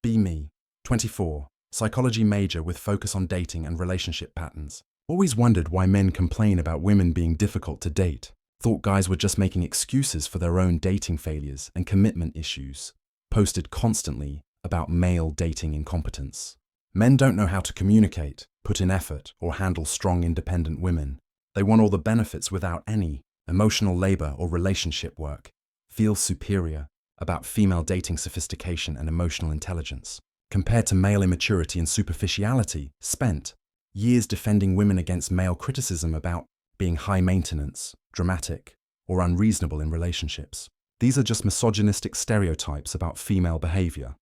Be Me, 24, psychology major with focus on dating and relationship patterns. Always wondered why men complain about women being difficult to date. Thought guys were just making excuses for their own dating failures and commitment issues. Posted constantly about male dating incompetence. Men don't know how to communicate, put in effort, or handle strong, independent women. They want all the benefits without any emotional labor or relationship work. Feel superior about female dating sophistication and emotional intelligence. Compared to male immaturity and superficiality, spent years defending women against male criticism about being high maintenance, dramatic, or unreasonable in relationships. These are just misogynistic stereotypes about female behavior.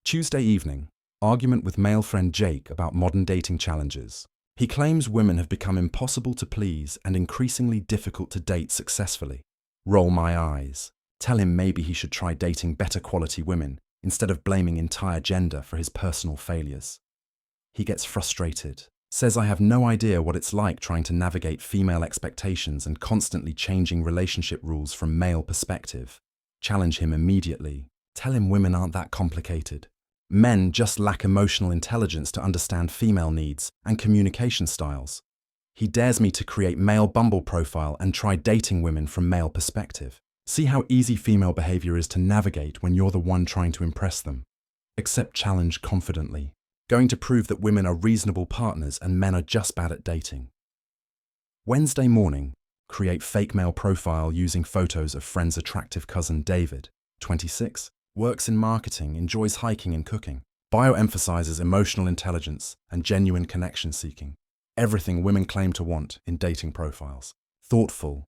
Tuesday evening, argument with male friend Jake about modern dating challenges. He claims women have become impossible to please and increasingly difficult to date successfully. Roll my eyes. Tell him maybe he should try dating better quality women instead of blaming entire gender for his personal failures. He gets frustrated, says I have no idea what it's like trying to navigate female expectations and constantly changing relationship rules from male perspective. Challenge him immediately. Tell him women aren't that complicated. Men just lack emotional intelligence to understand female needs and communication styles. He dares me to create male Bumble profile and try dating women from male perspective. See how easy female behavior is to navigate when you're the one trying to impress them. Accept challenge confidently. Going to prove that women are reasonable partners and men are just bad at dating. Wednesday morning, create fake male profile using photos of friend's attractive cousin David, 26, works in marketing, enjoys hiking and cooking. Bio emphasizes emotional intelligence and genuine connection seeking. Everything women claim to want in dating profiles. Thoughtful,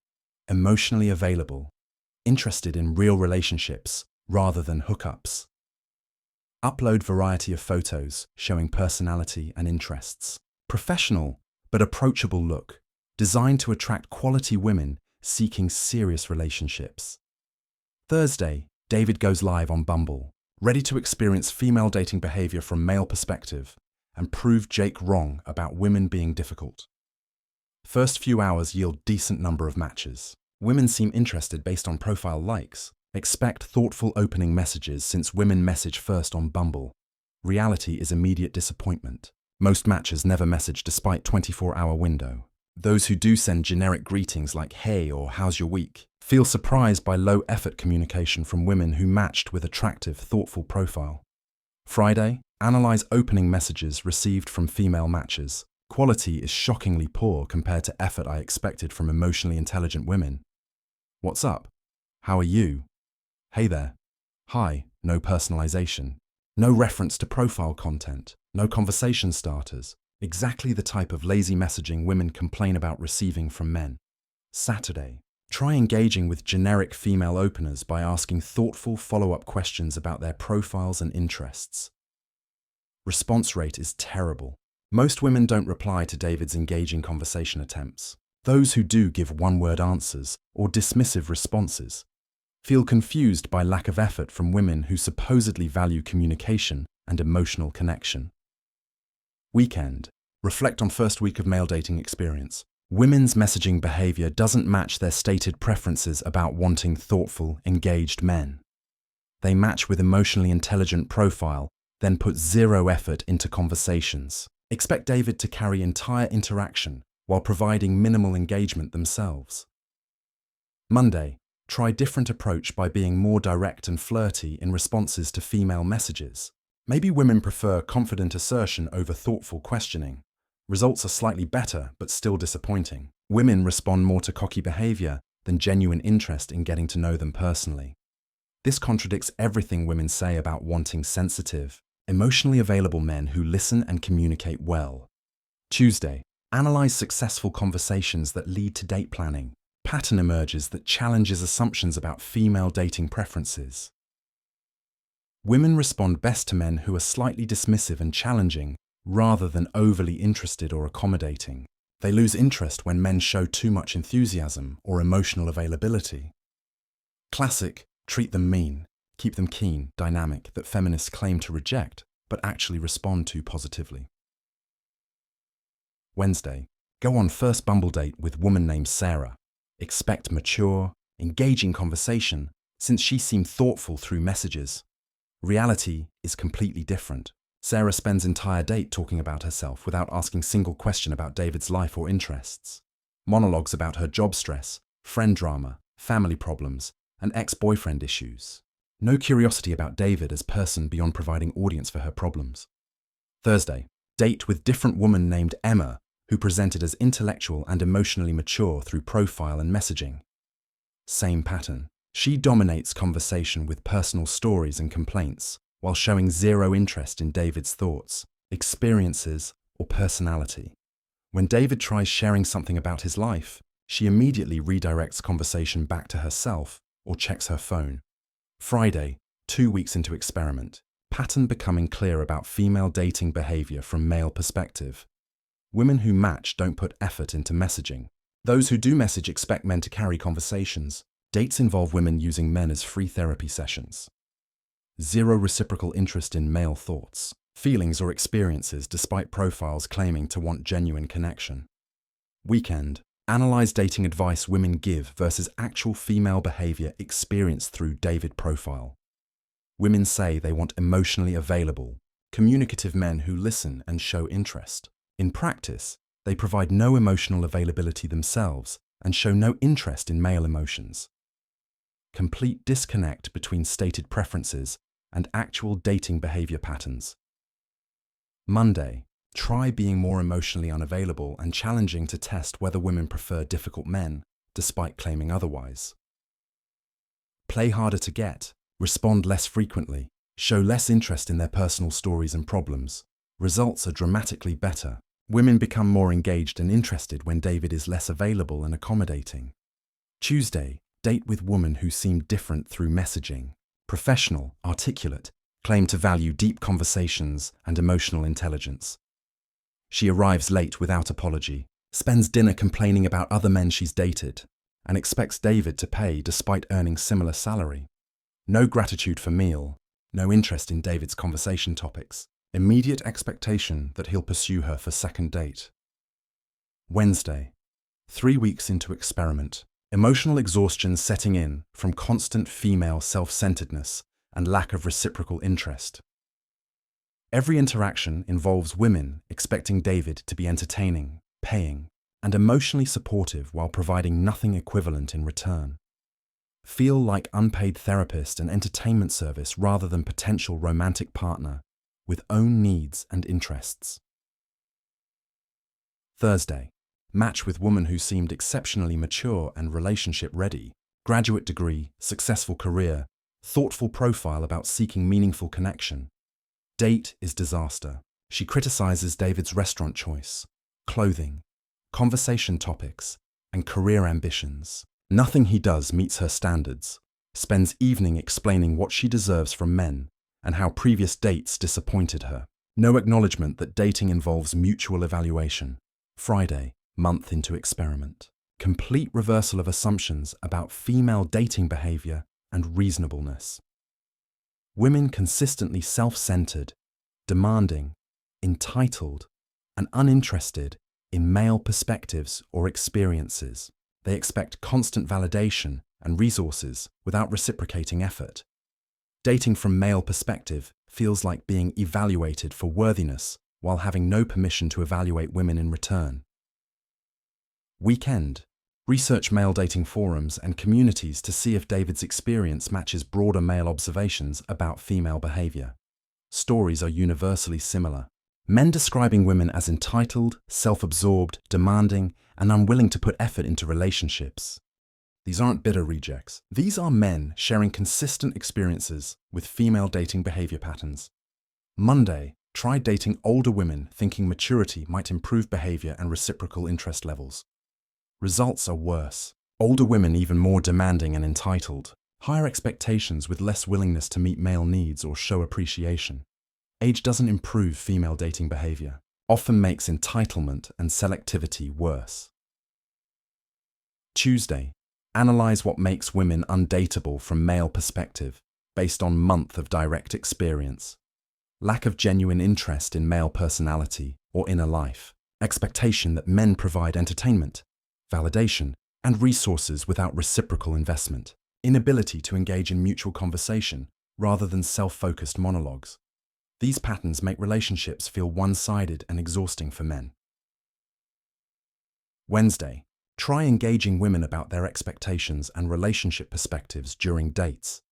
emotionally available, interested in real relationships rather than hookups. Upload variety of photos showing personality and interests. Professional but approachable look, designed to attract quality women seeking serious relationships. Thursday, David goes live on Bumble, ready to experience female dating behavior from male perspective and prove Jake wrong about women being difficult. First few hours yield decent number of matches. Women seem interested based on profile likes. Expect thoughtful opening messages since women message first on Bumble. Reality is immediate disappointment. Most matches never message despite 24-hour window. Those who do send generic greetings like hey or how's your week feel surprised by low-effort communication from women who matched with attractive, thoughtful profile. Friday, analyze opening messages received from female matches. Quality is shockingly poor compared to effort I expected from emotionally intelligent women. What's up? How are you? Hey there. Hi, no personalization. No reference to profile content. No conversation starters. Exactly the type of lazy messaging women complain about receiving from men. Saturday. Try engaging with generic female openers by asking thoughtful follow-up questions about their profiles and interests. Response rate is terrible. Most women don't reply to David's engaging conversation attempts. Those who do give one-word answers or dismissive responses. Feel confused by lack of effort from women who supposedly value communication and emotional connection. Weekend. Reflect on first week of male dating experience. Women's messaging behavior doesn't match their stated preferences about wanting thoughtful, engaged men. They match with emotionally intelligent profile, then put zero effort into conversations. Expect David to carry entire interaction while providing minimal engagement themselves. Monday. Try different approach by being more direct and flirty in responses to female messages. Maybe women prefer confident assertion over thoughtful questioning. Results are slightly better, but still disappointing. Women respond more to cocky behavior than genuine interest in getting to know them personally. This contradicts everything women say about wanting sensitive, emotionally available men who listen and communicate well. Tuesday. Analyze successful conversations that lead to date planning. Pattern emerges that challenges assumptions about female dating preferences. Women respond best to men who are slightly dismissive and challenging, rather than overly interested or accommodating. They lose interest when men show too much enthusiasm or emotional availability. Classic, treat them mean, keep them keen, dynamic that feminists claim to reject, but actually respond to positively. Wednesday, go on first Bumble date with woman named Sarah. Expect mature, engaging conversation since she seemed thoughtful through messages. Reality is completely different. Sarah spends entire date talking about herself without asking a single question about David's life or interests. Monologues about her job stress, friend drama, family problems, and ex-boyfriend issues. No curiosity about David as person beyond providing audience for her problems. Thursday, date with different woman named Emma, who presented as intellectual and emotionally mature through profile and messaging. Same pattern. She dominates conversation with personal stories and complaints, while showing zero interest in David's thoughts, experiences, or personality. When David tries sharing something about his life, she immediately redirects conversation back to herself or checks her phone. Friday, 2 weeks into experiment. Pattern becoming clear about female dating behavior from male perspective. Women who match don't put effort into messaging. Those who do message expect men to carry conversations. Dates involve women using men as free therapy sessions. Zero reciprocal interest in male thoughts, feelings, or experiences despite profiles claiming to want genuine connection. Weekend. Analyze dating advice women give versus actual female behavior experienced through David profile. Women say they want emotionally available, communicative men who listen and show interest. In practice, they provide no emotional availability themselves and show no interest in male emotions. Complete disconnect between stated preferences and actual dating behavior patterns. Monday. Try being more emotionally unavailable and challenging to test whether women prefer difficult men, despite claiming otherwise. Play harder to get, respond less frequently, show less interest in their personal stories and problems. Results are dramatically better. Women become more engaged and interested when David is less available and accommodating. Tuesday. Date with woman who seemed different through messaging. Professional, articulate, claim to value deep conversations and emotional intelligence. She arrives late without apology, spends dinner complaining about other men she's dated, and expects David to pay despite earning similar salary. No gratitude for meal, no interest in David's conversation topics, immediate expectation that he'll pursue her for second date. Wednesday. 3 weeks into experiment. Emotional exhaustion setting in from constant female self-centeredness and lack of reciprocal interest. Every interaction involves women expecting David to be entertaining, paying, and emotionally supportive while providing nothing equivalent in return. Feel like unpaid therapist and entertainment service rather than potential romantic partner with own needs and interests. Thursday. Match with woman who seemed exceptionally mature and relationship ready. Graduate degree, successful career, thoughtful profile about seeking meaningful connection. Date is disaster. She criticizes David's restaurant choice, clothing, conversation topics, and career ambitions. Nothing he does meets her standards. Spends evening explaining what she deserves from men and how previous dates disappointed her. No acknowledgement that dating involves mutual evaluation. Friday, month into experiment. Complete reversal of assumptions about female dating behavior and reasonableness. Women consistently self-centered, demanding, entitled, and uninterested in male perspectives or experiences. They expect constant validation and resources without reciprocating effort. Dating from male perspective feels like being evaluated for worthiness while having no permission to evaluate women in return. Weekend. Research male dating forums and communities to see if David's experience matches broader male observations about female behavior. Stories are universally similar. Men describing women as entitled, self-absorbed, demanding, and unwilling to put effort into relationships. These aren't bitter rejects. These are men sharing consistent experiences with female dating behavior patterns. Monday. Try dating older women thinking maturity might improve behavior and reciprocal interest levels. Results are worse. Older women even more demanding and entitled. Higher expectations with less willingness to meet male needs or show appreciation. Age doesn't improve female dating behavior. Often makes entitlement and selectivity worse. Tuesday. Analyze what makes women undateable from male perspective, based on month of direct experience. Lack of genuine interest in male personality or inner life. Expectation that men provide entertainment, validation, and resources without reciprocal investment. Inability to engage in mutual conversation, rather than self-focused monologues. These patterns make relationships feel one-sided and exhausting for men. Wednesday, try engaging women about their expectations and relationship perspectives during dates.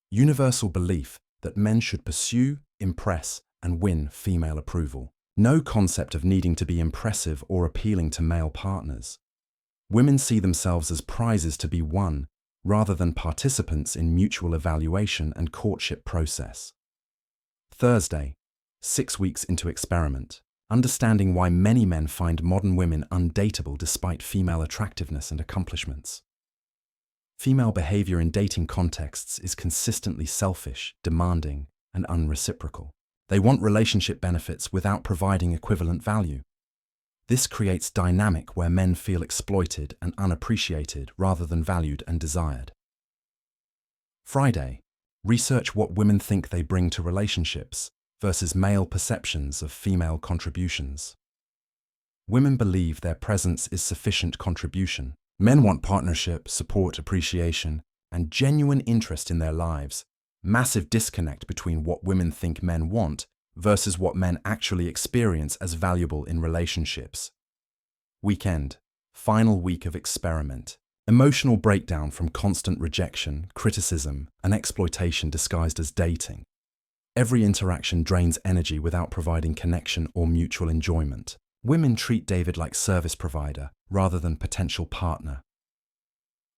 Universal belief that men should pursue, impress, and win female approval. No concept of needing to be impressive or appealing to male partners. Women see themselves as prizes to be won, rather than participants in mutual evaluation and courtship process. Thursday, 6 weeks into experiment. Understanding why many men find modern women undateable despite female attractiveness and accomplishments. Female behavior in dating contexts is consistently selfish, demanding, and unreciprocal. They want relationship benefits without providing equivalent value. This creates dynamic where men feel exploited and unappreciated rather than valued and desired. Friday, research what women think they bring to relationships versus male perceptions of female contributions. Women believe their presence is sufficient contribution. Men want partnership, support, appreciation, and genuine interest in their lives. Massive disconnect between what women think men want versus what men actually experience as valuable in relationships. Weekend, final week of experiment. Emotional breakdown from constant rejection, criticism, and exploitation disguised as dating. Every interaction drains energy without providing connection or mutual enjoyment. Women treat David like service provider rather than potential partner.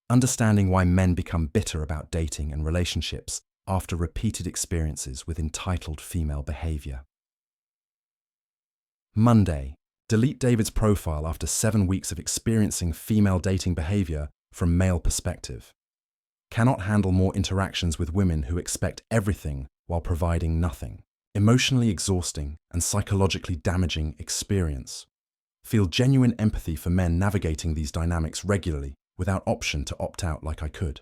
Understanding why men become bitter about dating and relationships after repeated experiences with entitled female behavior. Monday, delete David's profile after 7 weeks of experiencing female dating behavior from male perspective. Cannot handle more interactions with women who expect everything while providing nothing. Emotionally exhausting and psychologically damaging experience. Feel genuine empathy for men navigating these dynamics regularly without option to opt out like I could.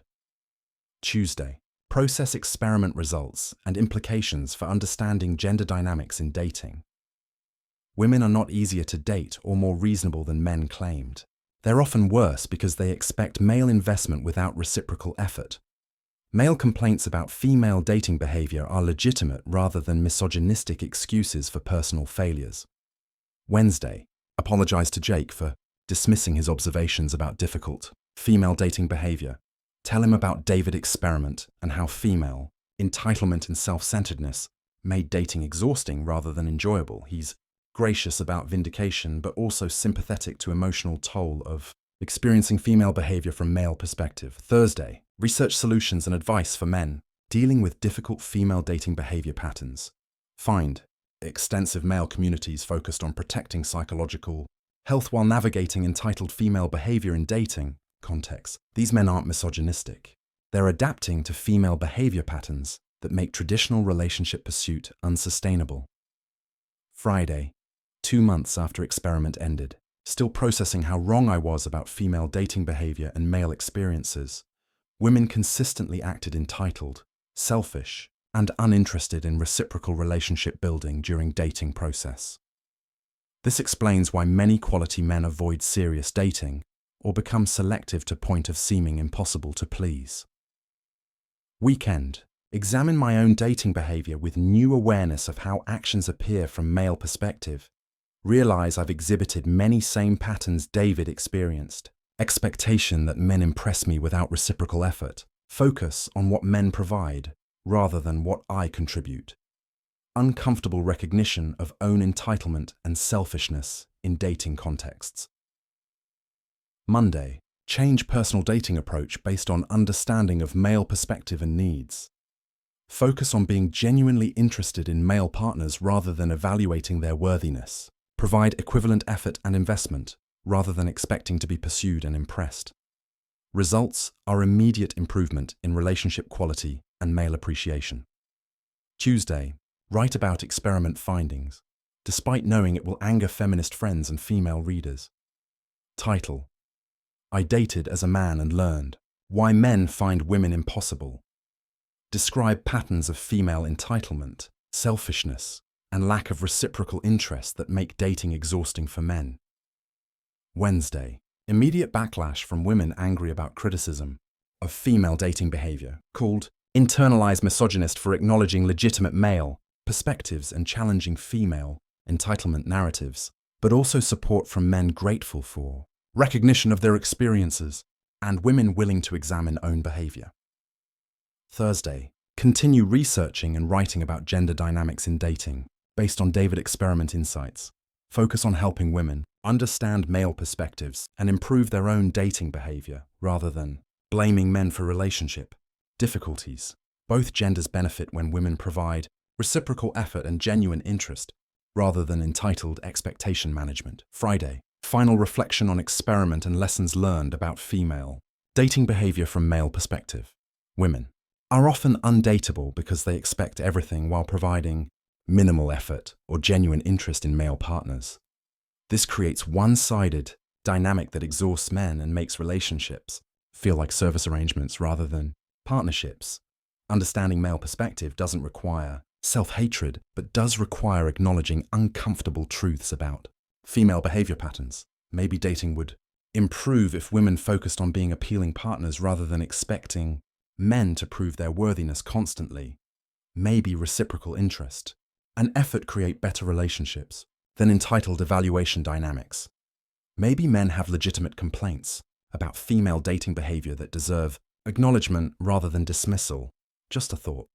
Tuesday, process experiment results and implications for understanding gender dynamics in dating. Women are not easier to date or more reasonable than men claimed. They're often worse because they expect male investment without reciprocal effort. Male complaints about female dating behavior are legitimate rather than misogynistic excuses for personal failures. Wednesday, apologize to Jake for dismissing his observations about difficult female dating behavior. Tell him about David experiment and how female entitlement and self-centeredness made dating exhausting rather than enjoyable. He's gracious about vindication, but also sympathetic to emotional toll of experiencing female behavior from male perspective. Thursday, research solutions and advice for men dealing with difficult female dating behavior patterns. Find extensive male communities focused on protecting psychological health while navigating entitled female behavior in dating contexts. These men aren't misogynistic. They're adapting to female behavior patterns that make traditional relationship pursuit unsustainable. Friday, 2 months after experiment ended, still processing how wrong I was about female dating behavior and male experiences. Women consistently acted entitled, selfish, and uninterested in reciprocal relationship building during dating process. This explains why many quality men avoid serious dating or become selective to point of seeming impossible to please. Weekend, examine my own dating behavior with new awareness of how actions appear from male perspective. Realize I've exhibited many same patterns David experienced. Expectation that men impress me without reciprocal effort. Focus on what men provide rather than what I contribute. Uncomfortable recognition of own entitlement and selfishness in dating contexts. Monday, change personal dating approach based on understanding of male perspective and needs. Focus on being genuinely interested in male partners rather than evaluating their worthiness. Provide equivalent effort and investment rather than expecting to be pursued and impressed. Results are immediate improvement in relationship quality and male appreciation. Tuesday, write about experiment findings, despite knowing it will anger feminist friends and female readers. Title: I dated as a man and learned why men find women impossible. Describe patterns of female entitlement, selfishness, and lack of reciprocal interest that make dating exhausting for men. Wednesday, immediate backlash from women angry about criticism of female dating behavior, called Internalized misogynist for acknowledging legitimate male perspectives and challenging female entitlement narratives, but also support from men grateful for recognition of their experiences and women willing to examine own behavior. Thursday, continue researching and writing about gender dynamics in dating based on David Experiment insights. Focus on helping women understand male perspectives and improve their own dating behavior rather than blaming men for relationship difficulties. Both genders benefit when women provide reciprocal effort and genuine interest rather than entitled expectation management. Friday, final reflection on experiment and lessons learned about female dating behavior from male perspective. Women are often undateable because they expect everything while providing minimal effort or genuine interest in male partners. This creates one-sided dynamic that exhausts men and makes relationships feel like service arrangements rather than partnerships. Understanding male perspective doesn't require self-hatred, but does require acknowledging uncomfortable truths about female behavior patterns. Maybe dating would improve if women focused on being appealing partners rather than expecting men to prove their worthiness constantly. Maybe reciprocal interest and effort create better relationships than entitled evaluation dynamics. Maybe men have legitimate complaints about female dating behavior that deserve acknowledgement rather than dismissal. Just a thought.